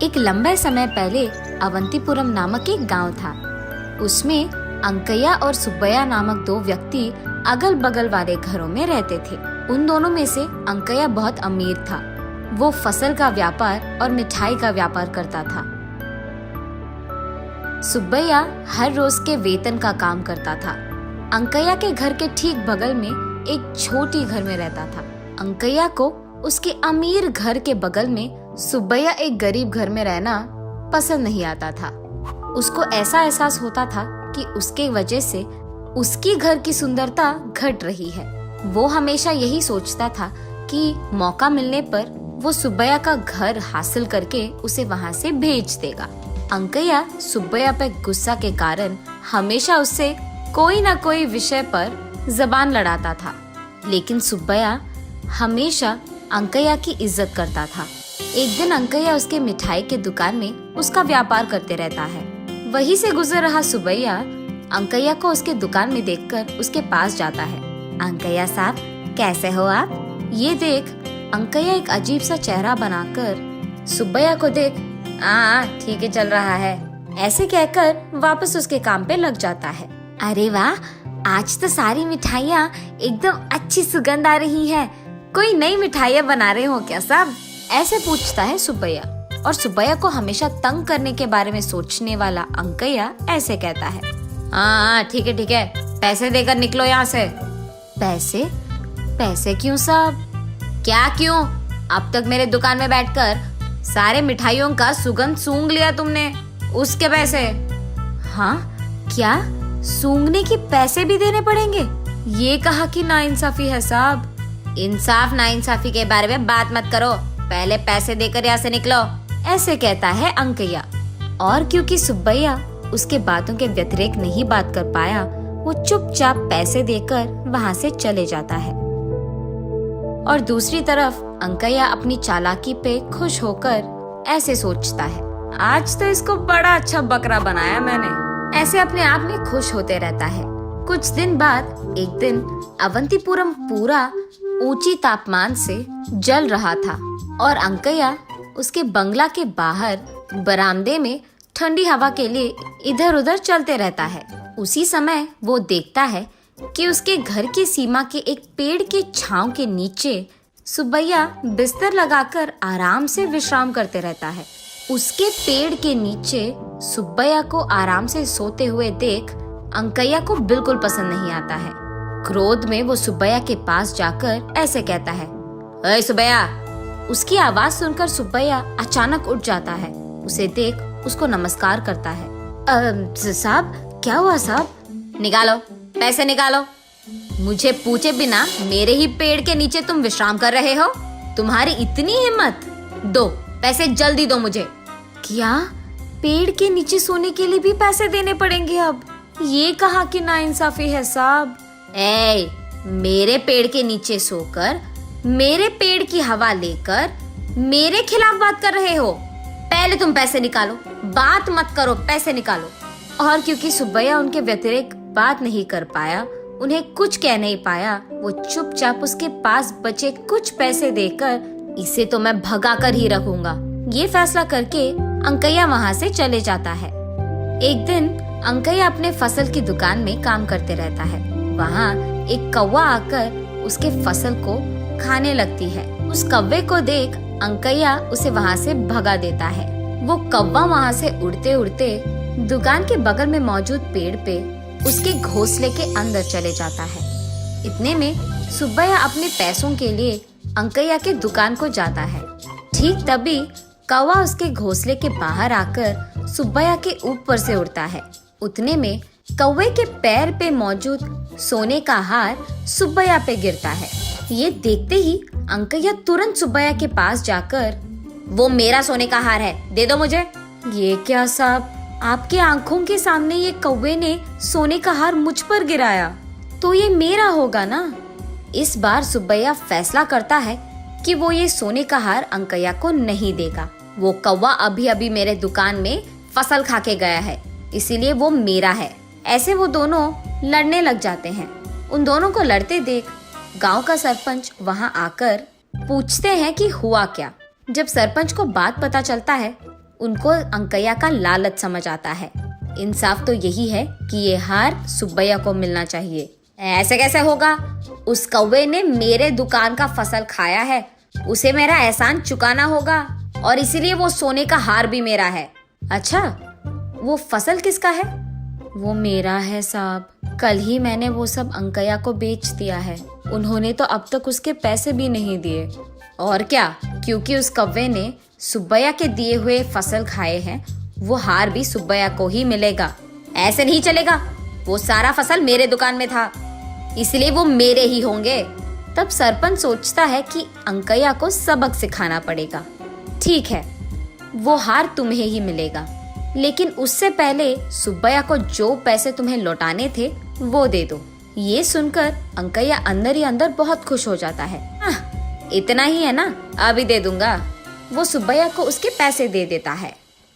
एक लंबे समय पहले अवंतीपुरम नामक एक गांव था। उसमें अंकैया और सुब्बैया नामक दो व्यक्ति अगल बगल वाले घरों में रहते थे। उन दोनों में से अंकैया बहुत अमीर था। वो फसल का व्यापार और मिठाई का व्यापार करता था। सुब्बैया हर रोज के वेतन का काम करता था। अंकैया के घर के ठीक बगल में एक छोटी घर में रहता था। अंकैया को उसके अमीर घर के बगल में सुब्बैया एक गरीब घर में रहना पसंद नहीं आता था। उसको ऐसा एहसास होता था कि उसके वजह से उसकी घर की सुंदरता घट रही है। वो हमेशा यही सोचता था कि मौका मिलने पर वो सुब्बैया का घर हासिल करके उसे वहाँ से भेज देगा। अंकैया सुब्बैया पे गुस्सा के कारण हमेशा उससे कोई न कोई विषय पर जबान लड़ाता था, लेकिन सुब्बैया हमेशा अंकैया की इज्जत करता था। एक दिन अंकैया उसके मिठाई के दुकान में उसका व्यापार करते रहता है। वहीं से गुजर रहा सुब्बैया अंकैया को उसके दुकान में देखकर उसके पास जाता है। अंकैया साहब, कैसे हो आप? ये देख अंकैया एक अजीब सा चेहरा बनाकर सुब्बैया को देख ठीक है चल रहा है ऐसे कहकर वापस उसके काम पे लग जाता है। अरे वाह, आज तो सारी मिठाइयाँ एकदम अच्छी सुगंध आ रही है। कोई नई मिठाइयाँ बना रहे हो क्या साहब? ऐसे पूछता है सुब्बैया। और सुब्बैया को हमेशा तंग करने के बारे में सोचने वाला अंकैया ऐसे कहता है, ठीक है, पैसे देकर निकलो यहाँ से। पैसे? पैसे क्यों साहब? क्या क्यों? अब तक मेरे दुकान में बैठकर सारे मिठाइयों का सुगंध सूंघ लिया तुमने, उसके पैसे। हाँ क्या? सूंघने के पैसे भी देने पड़ेंगे? ये कहा कि नाइंसाफी है साहब। इंसाफ नाइंसाफी के बारे में बात मत करो, पहले पैसे देकर यहाँ से निकलो, ऐसे कहता है अंकैया। और क्योंकि सुब्बैया उसके बातों के व्यतिरेक नहीं बात कर पाया, वो चुपचाप पैसे देकर वहाँ से चले जाता है। और दूसरी तरफ अंकैया अपनी चालाकी पे खुश होकर ऐसे सोचता है, आज तो इसको बड़ा अच्छा बकरा बनाया मैंने। ऐसे अपने आप में खुश होते रहता है। कुछ दिन बाद एक दिन अवंतीपुरम पूरा ऊंची तापमान से जल रहा था और अंकैया उसके बंगला के बाहर बरामदे में ठंडी हवा के लिए इधर उधर चलते रहता है। उसी समय वो देखता है कि उसके घर की सीमा के एक पेड़ के छांव के नीचे सुब्बैया बिस्तर लगाकर आराम से विश्राम करते रहता है। उसके पेड़ के नीचे सुब्बैया को आराम से सोते हुए देख अंकैया को बिल्कुल पसंद नहीं आता है। क्रोध में वो सुब्बैया के पास जाकर ऐसे कहता है, अरे सुब्बैया। उसकी आवाज सुनकर सुब्बैया अचानक उठ जाता है। उसे देख उसको नमस्कार करता है। साहब, क्या हुआ साहब? निकालो पैसे, निकालो। मुझे पूछे बिना मेरे ही पेड़ के नीचे तुम विश्राम कर रहे हो? तुम्हारी इतनी हिम्मत? दो पैसे, जल्दी दो मुझे। क्या? पेड़ के नीचे सोने के लिए भी पैसे देने पड़ेंगे अब? ये कहा कि नाइंसाफी है साहब। मेरे पेड़ के नीचे सोकर मेरे पेड़ की हवा लेकर मेरे खिलाफ बात कर रहे हो? पहले तुम पैसे निकालो, बात मत करो, पैसे निकालो। और क्योंकि सुब्बैया उनके व्यतिरेक बात नहीं कर पाया, उन्हें कुछ कह नहीं पाया, वो चुपचाप उसके पास बचे कुछ पैसे देकर इसे तो मैं भगा कर ही रखूंगा, ये फैसला करके अंकैया वहाँ से चले जाता है। एक दिन अंकैया अपने फसल की दुकान में काम करते रहता है। वहाँ एक कौवा आकर उसके फसल को खाने लगती है। उस कौवे को देख अंकैया उसे वहाँ से भगा देता है। वो कौवा वहाँ से उड़ते उड़ते दुकान के बगल में मौजूद पेड़ पे उसके घोंसले के अंदर चले जाता है। इतने में सुब्बैया अपने पैसों के लिए अंकैया के दुकान को जाता है। ठीक तभी कौवा उसके घोंसले के बाहर आकर सुब्बैया के ऊपर से उड़ता है। उतने में कौवे के पैर पे मौजूद सोने का हार सुब्बैया पे गिरता है। ये देखते ही अंकैया तुरंत सुब्बैया के पास जाकर, वो मेरा सोने का हार है, दे दो मुझे। ये क्या साहब, आपके आंखों के सामने ये कौवे ने सोने का हार मुझ पर गिराया, तो ये मेरा होगा ना। इस बार सुब्बैया फैसला करता है कि वो ये सोने का हार अंकैया को नहीं देगा। वो कौवा अभी अभी मेरे दुकान में फसल खा के गया है, इसीलिए वो मेरा है। ऐसे वो दोनों लड़ने लग जाते हैं। उन दोनों को लड़ते देख गांव का सरपंच वहां आकर पूछते हैं कि हुआ क्या। जब सरपंच को बात पता चलता है, उनको अंकैया का लालच समझ आता है। इंसाफ तो यही है कि ये हार सुब्बैया को मिलना चाहिए। ऐसे कैसे होगा? उस कौवे ने मेरे दुकान का फसल खाया है, उसे मेरा एहसान चुकाना होगा और इसीलिए वो सोने का हार भी मेरा है। अच्छा, वो फसल किसका है? वो मेरा है साहब। कल ही मैंने वो सब अंकैया को बेच दिया है। उन्होंने तो अब तक उसके पैसे भी नहीं दिए। और क्या, क्योंकि उस कौवे ने सुब्बैया के दिए हुए फसल खाए हैं, वो हार भी सुब्बैया को ही मिलेगा। ऐसे नहीं चलेगा, वो सारा फसल मेरे दुकान में था, इसलिए वो मेरे ही होंगे। तब सरपंच सोचता है कि अंकैया को सबक सिखाना पड़ेगा। ठीक है, वो हार तुम्हें ही मिलेगा, लेकिन उससे पहले सुब्बैया को जो पैसे तुम्हें लौटाने थे वो दे दो। ये सुनकर अंकैया अंदर ही अंदर बहुत खुश हो जाता है। इतना ही है ना, अभी दे दूंगा। वो सुब्बैया को उसके पैसे दे देता है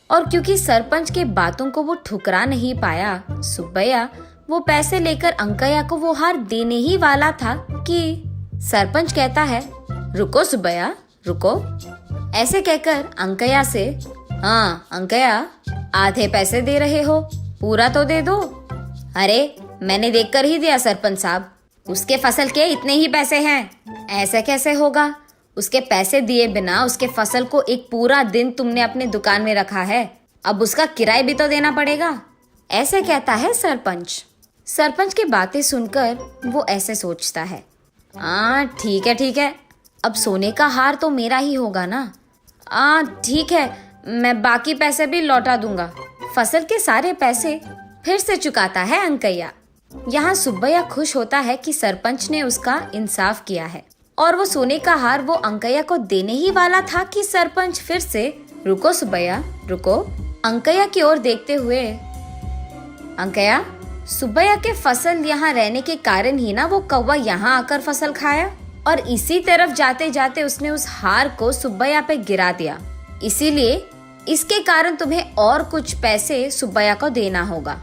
और क्योंकि सरपंच के बातों को वो ठुकरा नहीं पाया, सुब्बैया वो पैसे लेकर अंकैया को वो हार देने ही वाला था कि सरपंच कहता है, रुको सुब्बैया रुको। ऐसे कहकर अंकैया से, हाँ अंकैया, आधे पैसे दे रहे हो, पूरा तो दे दो। अरे मैंने देखकर ही दिया सरपंच साहब, उसके फसल के इतने ही पैसे हैं। ऐसे कैसे होगा? उसके पैसे दिए बिना उसके फसल को एक पूरा दिन तुमने अपने दुकान में रखा है, अब उसका किराया भी तो देना पड़ेगा। ऐसे कहता है सरपंच। सरपंच की बातें सुनकर वो ऐसे सोचता है, हाँ ठीक है, अब सोने का हार तो मेरा ही होगा ना। ठीक है, मैं बाकी पैसे भी लौटा दूंगा। फसल के सारे पैसे फिर से चुकाता है अंकैया। यहाँ सुब्बैया खुश होता है कि सरपंच ने उसका इंसाफ किया है और वो सोने का हार वो अंकैया को देने ही वाला था कि सरपंच फिर से, रुको सुब्बैया रुको, अंकैया की ओर देखते हुए, अंकैया, सुब्बैया के फसल यहाँ रहने के कारण ही ना वो कौवा यहाँ आकर फसल खाया और इसी तरफ जाते जाते उसने उस हार को सुब्बैया पे गिरा दिया, इसीलिए इसके कारण तुम्हें और कुछ पैसे सुब्बैया को देना होगा।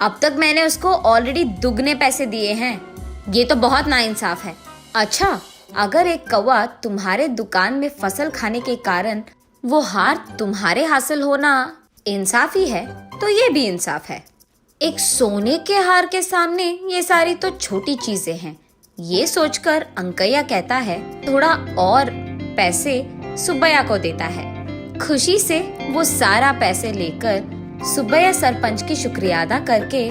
अब तक मैंने उसको ऑलरेडी दुगने पैसे दिए हैं, ये तो बहुत नाइंसाफ है। अच्छा, अगर एक कौवा तुम्हारे दुकान में फसल खाने के कारण वो हार तुम्हारे हासिल होना इंसाफ ही है, तो ये भी इंसाफ है। एक सोने के हार के सामने ये सारी तो छोटी चीजें हैं। ये सोचकर अंकैया कहता है, थोड़ा और पैसे सुब्बैया को देता है। खुशी से वो सारा पैसे लेकर सुब्बैया सरपंच की शुक्रिया अदा करके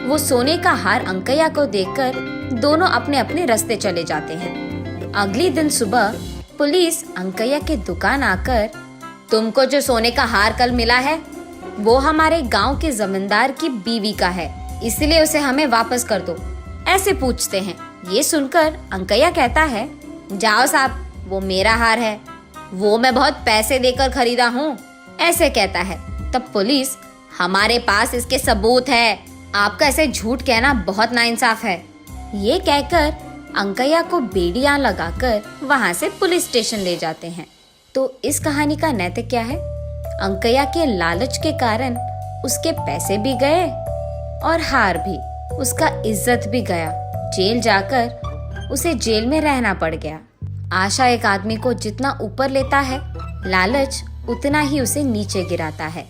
वो सोने का हार अंकैया को देकर दोनों अपने अपने रास्ते चले जाते हैं। अगले दिन सुबह पुलिस अंकैया के दुकान आकर, तुमको जो सोने का हार कल मिला है वो हमारे गांव के जमींदार की बीवी का है, इसलिए उसे हमें वापस कर दो, ऐसे पूछते हैं। ये सुनकर अंकैया कहता है, जाओ साहब, वो मेरा हार है, वो मैं बहुत पैसे देकर खरीदा हूँ, ऐसे कहता है। तब पुलिस, हमारे पास इसके सबूत है, आपका ऐसे झूठ कहना बहुत नाइंसाफ है। ये कहकर अंकैया को बेड़ियां लगाकर वहां से पुलिस स्टेशन ले जाते हैं। तो इस कहानी का नैतिक क्या है? अंकैया के लालच के कारण उसके पैसे भी गए और हार भी, उसका इज्जत भी गया। जेल जाकर उसे जेल में रहना पड़ गया। आशा एक आदमी को जितना ऊपर लेता है, लालच उतना ही उसे नीचे गिराता है।